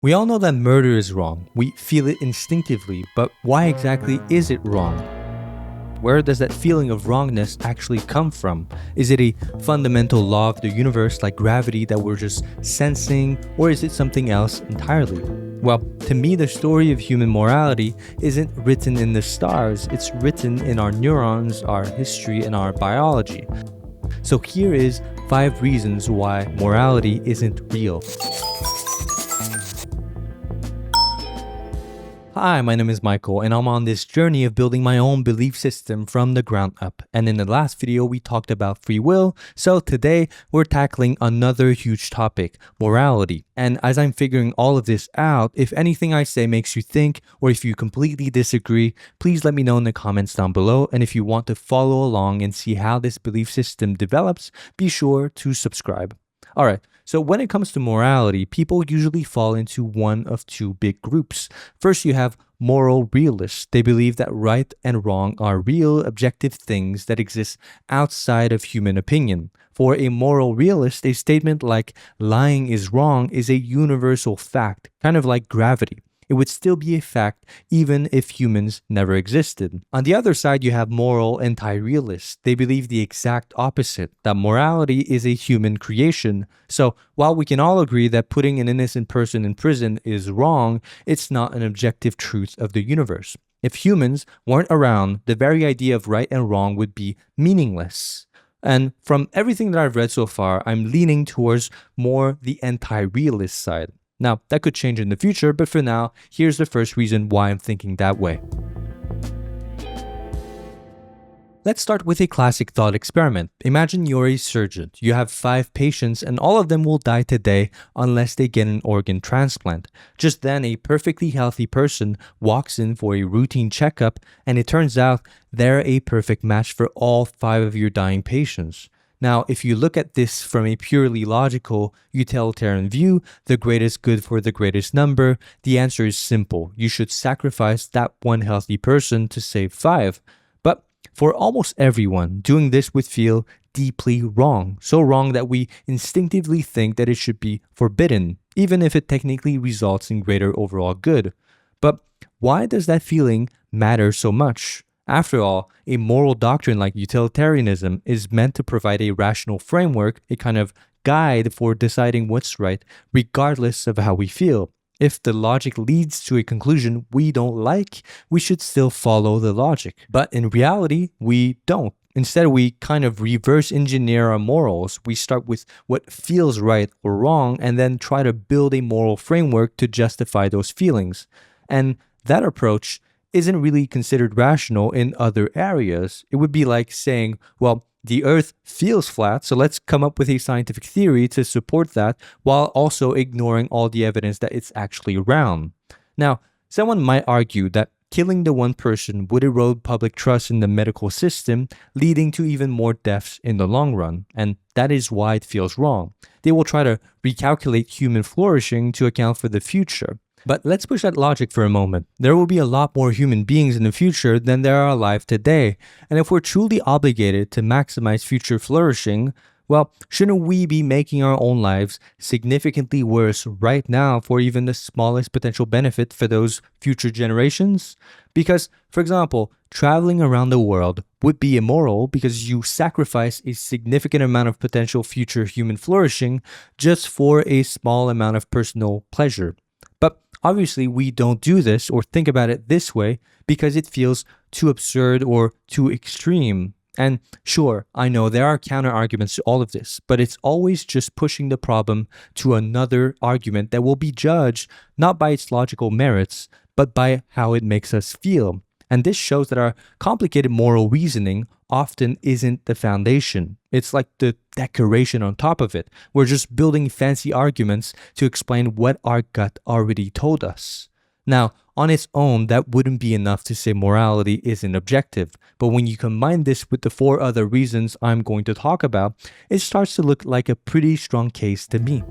We all know that murder is wrong. We feel it instinctively, but why exactly is it wrong? Where does that feeling of wrongness actually come from? Is it a fundamental law of the universe like gravity that we're just sensing, or is it something else entirely? Well, to me, the story of human morality isn't written in the stars, it's written in our neurons, our history, and our biology. So here is 5 reasons why morality isn't real. Hi, my name is Michael, and I'm on this journey of building my own belief system from the ground up. And in the last video, we talked about free will, so today we're tackling another huge topic, morality. And as I'm figuring all of this out, if anything I say makes you think, or if you completely disagree, please let me know in the comments down below. And if you want to follow along and see how this belief system develops, be sure to subscribe. Alright, so when it comes to morality, people usually fall into one of 2 big groups. First, you have moral realists. They believe that right and wrong are real, objective things that exist outside of human opinion. For a moral realist, a statement like lying is wrong is a universal fact, kind of like gravity. It would still be a fact even if humans never existed. On the other side, you have moral-antirealists. They believe the exact opposite, that morality is a human creation. So while we can all agree that putting an innocent person in prison is wrong, it's not an objective truth of the universe. If humans weren't around, the very idea of right and wrong would be meaningless. And from everything that I've read so far, I'm leaning towards more the anti-realist side. Now, that could change in the future, but for now, here's the first reason why I'm thinking that way. Let's start with a classic thought experiment. Imagine you're a surgeon. You have 5 patients and all of them will die today unless they get an organ transplant. Just then, a perfectly healthy person walks in for a routine checkup and it turns out they're a perfect match for all 5 of your dying patients. Now, if you look at this from a purely logical, utilitarian view, the greatest good for the greatest number, the answer is simple. You should sacrifice that one healthy person to save 5. But for almost everyone, doing this would feel deeply wrong. So wrong that we instinctively think that it should be forbidden, even if it technically results in greater overall good. But why does that feeling matter so much? After all, a moral doctrine like utilitarianism is meant to provide a rational framework, a kind of guide for deciding what's right, regardless of how we feel. If the logic leads to a conclusion we don't like, we should still follow the logic. But in reality, we don't. Instead, we kind of reverse engineer our morals. We start with what feels right or wrong and then try to build a moral framework to justify those feelings. And that approach isn't really considered rational in other areas. It would be like saying, well, the earth feels flat, so let's come up with a scientific theory to support that while also ignoring all the evidence that it's actually round. Now, someone might argue that killing the one person would erode public trust in the medical system, leading to even more deaths in the long run, and that is why it feels wrong. They will try to recalculate human flourishing to account for the future. But let's push that logic for a moment. There will be a lot more human beings in the future than there are alive today. And if we're truly obligated to maximize future flourishing, well, shouldn't we be making our own lives significantly worse right now for even the smallest potential benefit for those future generations? Because, for example, traveling around the world would be immoral because you sacrifice a significant amount of potential future human flourishing just for a small amount of personal pleasure. But obviously, we don't do this or think about it this way because it feels too absurd or too extreme. And sure, I know there are counter arguments to all of this, but it's always just pushing the problem to another argument that will be judged not by its logical merits, but by how it makes us feel. And this shows that our complicated moral reasoning often isn't the foundation. It's like the decoration on top of it. We're just building fancy arguments to explain what our gut already told us. Now, on its own, that wouldn't be enough to say morality isn't objective. But when you combine this with the 4 other reasons I'm going to talk about, it starts to look like a pretty strong case to me.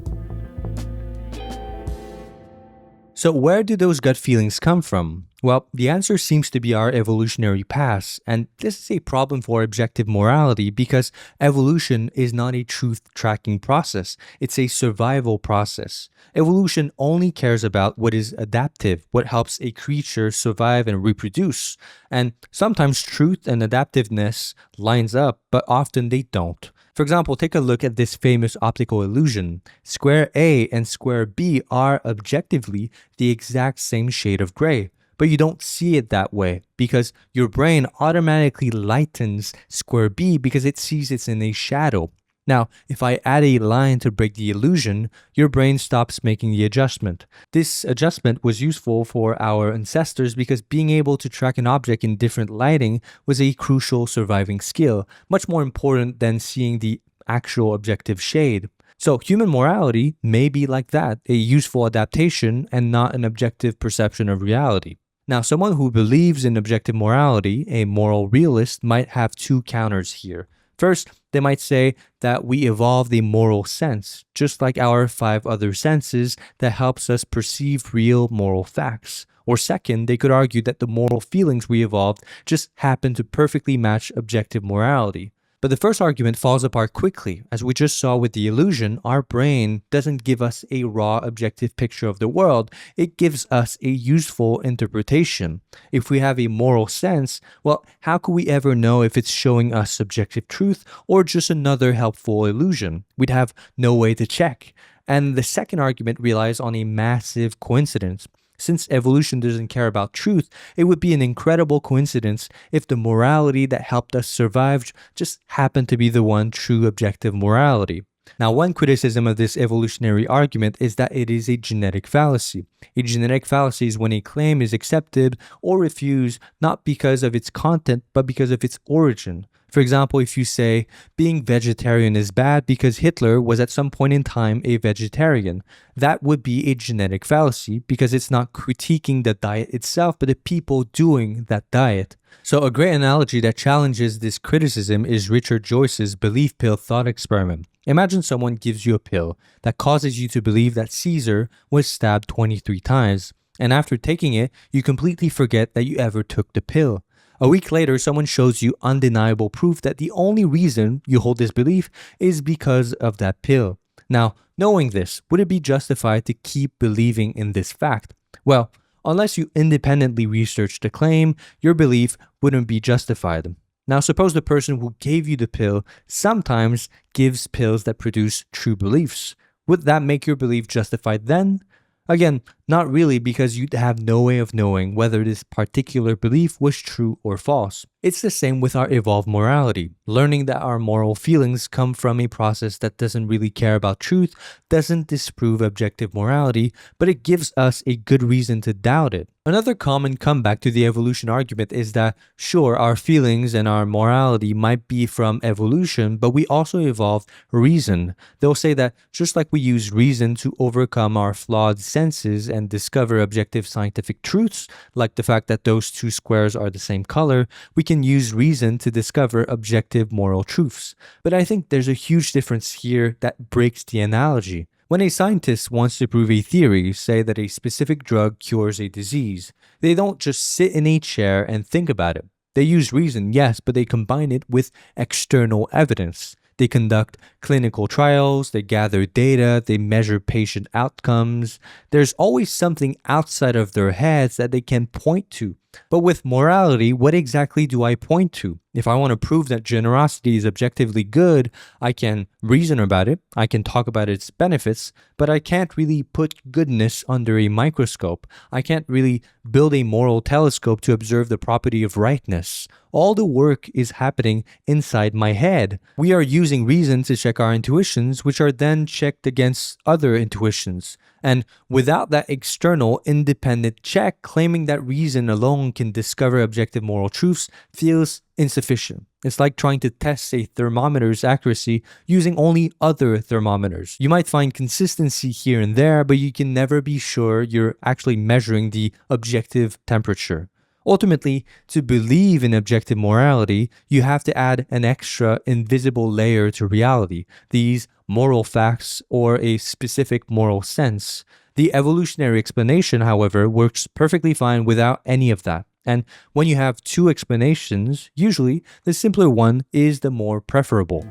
So where do those gut feelings come from? Well, the answer seems to be our evolutionary past, and this is a problem for objective morality because evolution is not a truth tracking process, it's a survival process. Evolution only cares about what is adaptive, what helps a creature survive and reproduce. And sometimes truth and adaptiveness lines up, but often they don't. For example, take a look at this famous optical illusion. Square A and square B are objectively the exact same shade of gray. But you don't see it that way because your brain automatically lightens square B because it sees it's in a shadow. Now, if I add a line to break the illusion, your brain stops making the adjustment. This adjustment was useful for our ancestors because being able to track an object in different lighting was a crucial surviving skill, much more important than seeing the actual objective shade. So human morality may be like that, a useful adaptation and not an objective perception of reality. Now, someone who believes in objective morality, a moral realist, might have two counters here. First, they might say that we evolved a moral sense, just like our 5 other senses that helps us perceive real moral facts. Or second, they could argue that the moral feelings we evolved just happen to perfectly match objective morality. But the first argument falls apart quickly. As we just saw with the illusion, our brain doesn't give us a raw objective picture of the world, it gives us a useful interpretation. If we have a moral sense, well, how could we ever know if it's showing us subjective truth or just another helpful illusion? We'd have no way to check. And the second argument relies on a massive coincidence. Since evolution doesn't care about truth, it would be an incredible coincidence if the morality that helped us survive just happened to be the one true objective morality. Now, one criticism of this evolutionary argument is that it is a genetic fallacy. A genetic fallacy is when a claim is accepted or refused not because of its content, but because of its origin. For example, if you say, being vegetarian is bad because Hitler was at some point in time a vegetarian, that would be a genetic fallacy because it's not critiquing the diet itself, but the people doing that diet. So a great analogy that challenges this criticism is Richard Joyce's belief pill thought experiment. Imagine someone gives you a pill that causes you to believe that Caesar was stabbed 23 times, and after taking it, you completely forget that you ever took the pill. A week later, someone shows you undeniable proof that the only reason you hold this belief is because of that pill. Now, knowing this, would it be justified to keep believing in this fact? Well, unless you independently research the claim, your belief wouldn't be justified. Now, suppose the person who gave you the pill sometimes gives pills that produce true beliefs. Would that make your belief justified then? Again, not really, because you'd have no way of knowing whether this particular belief was true or false. It's the same with our evolved morality. Learning that our moral feelings come from a process that doesn't really care about truth doesn't disprove objective morality, but it gives us a good reason to doubt it. Another common comeback to the evolution argument is that, sure, our feelings and our morality might be from evolution, but we also evolved reason. They'll say that just like we use reason to overcome our flawed senses and discover objective scientific truths, like the fact that those two squares are the same color, we can use reason to discover objective moral truths. But I think there's a huge difference here that breaks the analogy. When a scientist wants to prove a theory, say that a specific drug cures a disease, they don't just sit in a chair and think about it. They use reason, yes, but they combine it with external evidence. They conduct clinical trials, they gather data, they measure patient outcomes. There's always something outside of their heads that they can point to. But with morality, what exactly do I point to? If I want to prove that generosity is objectively good, I can reason about it, I can talk about its benefits, but I can't really put goodness under a microscope. I can't really build a moral telescope to observe the property of rightness. All the work is happening inside my head. We are using reason to check our intuitions, which are then checked against other intuitions. And without that external, independent check, claiming that reason alone can discover objective moral truths feels insufficient. It's like trying to test a thermometer's accuracy using only other thermometers. You might find consistency here and there, but you can never be sure you're actually measuring the objective temperature. Ultimately, to believe in objective morality, you have to add an extra invisible layer to reality, these moral facts or a specific moral sense. The evolutionary explanation, however, works perfectly fine without any of that. And when you have two explanations, usually the simpler one is the more preferable.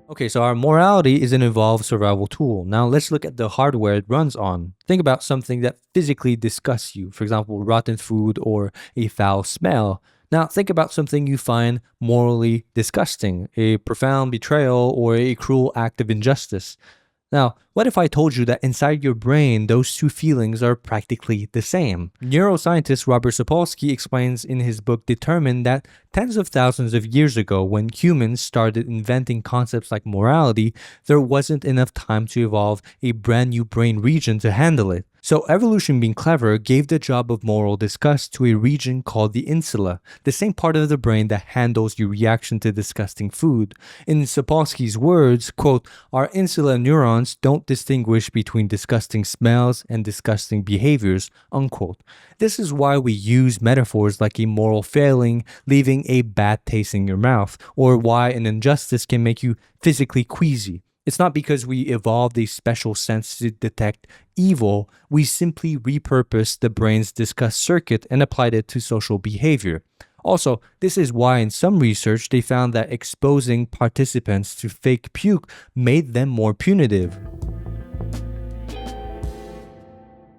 Okay, so our morality is an evolved survival tool. Now let's look at the hardware it runs on. Think about something that physically disgusts you, for example, rotten food or a foul smell. Now think about something you find morally disgusting, a profound betrayal or a cruel act of injustice. Now, what if I told you that inside your brain, those two feelings are practically the same? Neuroscientist Robert Sapolsky explains in his book Determined that tens of thousands of years ago, when humans started inventing concepts like morality, there wasn't enough time to evolve a brand new brain region to handle it. So evolution, being clever, gave the job of moral disgust to a region called the insula, the same part of the brain that handles your reaction to disgusting food. In Sapolsky's words, quote, "Our insula neurons don't distinguish between disgusting smells and disgusting behaviors," unquote. This is why we use metaphors like a moral failing, leaving a bad taste in your mouth, or why an injustice can make you physically queasy. It's not because we evolved a special sense to detect evil, we simply repurposed the brain's disgust circuit and applied it to social behavior. Also, this is why in some research they found that exposing participants to fake puke made them more punitive.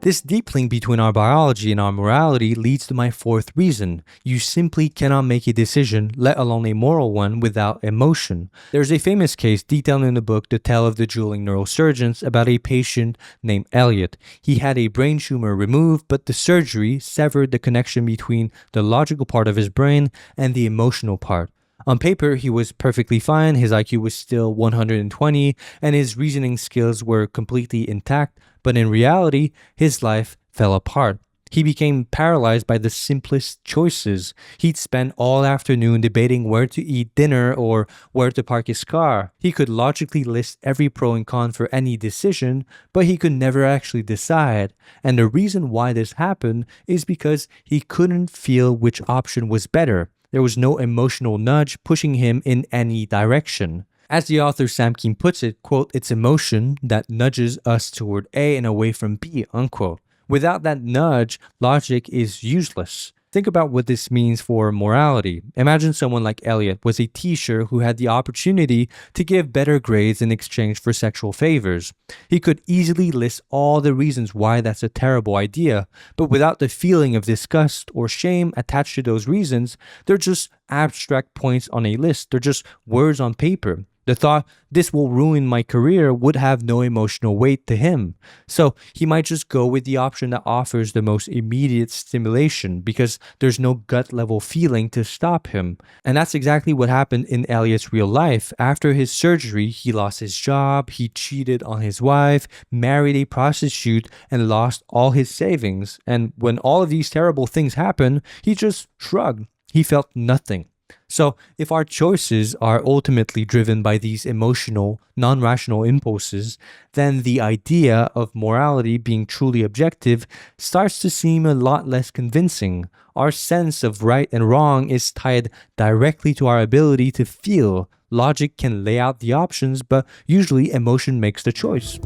This deep link between our biology and our morality leads to my fourth reason. You simply cannot make a decision, let alone a moral one, without emotion. There's a famous case detailed in the book The Tale of the Dueling Neurosurgeons about a patient named Elliot. He had a brain tumor removed, but the surgery severed the connection between the logical part of his brain and the emotional part. On paper, he was perfectly fine, his IQ was still 120, and his reasoning skills were completely intact, but in reality, his life fell apart. He became paralyzed by the simplest choices. He'd spend all afternoon debating where to eat dinner or where to park his car. He could logically list every pro and con for any decision, but he could never actually decide. And the reason why this happened is because he couldn't feel which option was better. There was no emotional nudge pushing him in any direction. As the author Sam Keen puts it, quote, "It's emotion that nudges us toward A and away from B," unquote. Without that nudge, logic is useless. Think about what this means for morality. Imagine someone like Elliot was a teacher who had the opportunity to give better grades in exchange for sexual favors. He could easily list all the reasons why that's a terrible idea, but without the feeling of disgust or shame attached to those reasons, they're just abstract points on a list. They're just words on paper. The thought, "this will ruin my career," would have no emotional weight to him. So he might just go with the option that offers the most immediate stimulation because there's no gut level feeling to stop him. And that's exactly what happened in Elliot's real life. After his surgery, he lost his job, he cheated on his wife, married a prostitute, and lost all his savings. And when all of these terrible things happened, he just shrugged. He felt nothing. So, if our choices are ultimately driven by these emotional, non-rational impulses, then the idea of morality being truly objective starts to seem a lot less convincing. Our sense of right and wrong is tied directly to our ability to feel. Logic can lay out the options, but usually emotion makes the choice.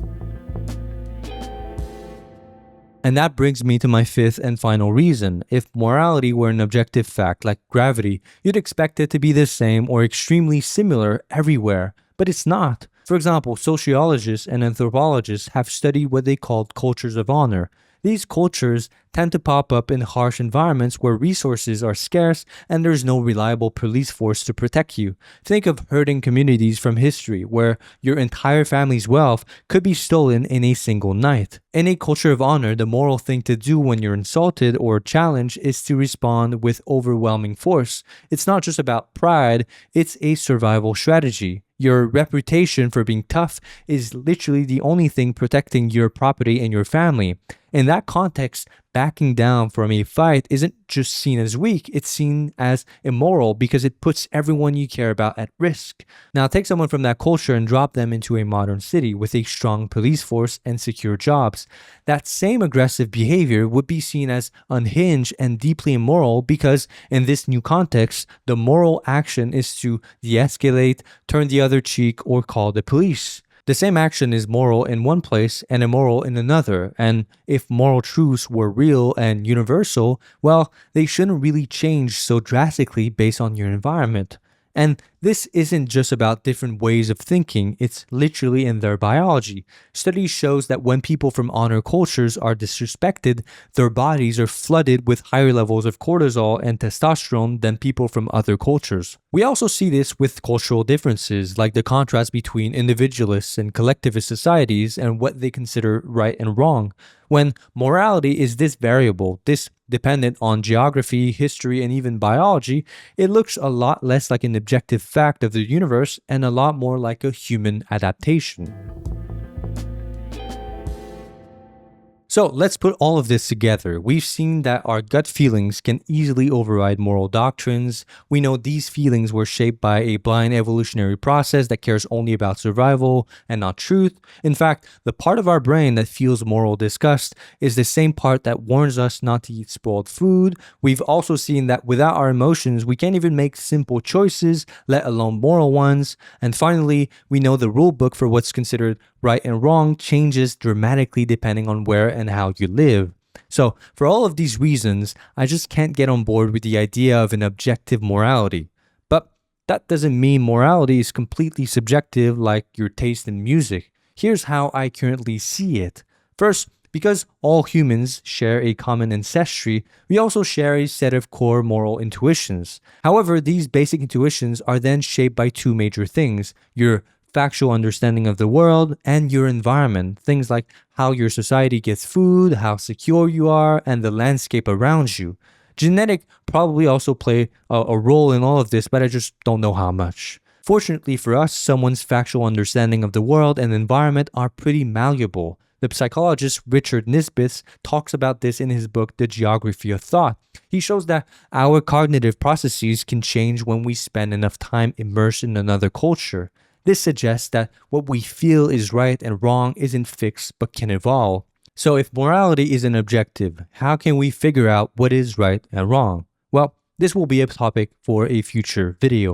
And that brings me to my fifth and final reason. If morality were an objective fact like gravity, you'd expect it to be the same or extremely similar everywhere, but it's not. For example, sociologists and anthropologists have studied what they called cultures of honor. These cultures tend to pop up in harsh environments where resources are scarce and there's no reliable police force to protect you. Think of herding communities from history where your entire family's wealth could be stolen in a single night. In a culture of honor, the moral thing to do when you're insulted or challenged is to respond with overwhelming force. It's not just about pride, it's a survival strategy. Your reputation for being tough is literally the only thing protecting your property and your family. In that context, backing down from a fight isn't just seen as weak, it's seen as immoral because it puts everyone you care about at risk. Now take someone from that culture and drop them into a modern city with a strong police force and secure jobs. That same aggressive behavior would be seen as unhinged and deeply immoral because in this new context, the moral action is to de-escalate, turn the other cheek, or call the police. The same action is moral in one place and immoral in another, and if moral truths were real and universal, well, they shouldn't really change so drastically based on your environment. And this isn't just about different ways of thinking, it's literally in their biology. Studies shows that when people from honor cultures are disrespected, their bodies are flooded with higher levels of cortisol and testosterone than people from other cultures. We also see this with cultural differences, like the contrast between individualists and collectivist societies and what they consider right and wrong. When morality is this variable, this dependent on geography, history, and even biology, it looks a lot less like an objective fact of the universe and a lot more like a human adaptation. So let's put all of this together. We've seen that our gut feelings can easily override moral doctrines. We know these feelings were shaped by a blind evolutionary process that cares only about survival and not truth. In fact, the part of our brain that feels moral disgust is the same part that warns us not to eat spoiled food. We've also seen that without our emotions, we can't even make simple choices, let alone moral ones. And finally, we know the rule book for what's considered right and wrong changes dramatically depending on where and how you live. So, for all of these reasons, I just can't get on board with the idea of an objective morality. But that doesn't mean morality is completely subjective like your taste in music. Here's how I currently see it. First, because all humans share a common ancestry, we also share a set of core moral intuitions. However, these basic intuitions are then shaped by two major things: your factual understanding of the world and your environment, things like how your society gets food, how secure you are, and the landscape around you. Genetic probably also play a role in all of this, but I just don't know how much. Fortunately for us, someone's factual understanding of the world and environment are pretty malleable. The psychologist Richard Nisbett talks about this in his book, The Geography of Thought. He shows that our cognitive processes can change when we spend enough time immersed in another culture. This suggests that what we feel is right and wrong isn't fixed but can evolve. So if morality isn't objective, how can we figure out what is right and wrong? Well, this will be a topic for a future video.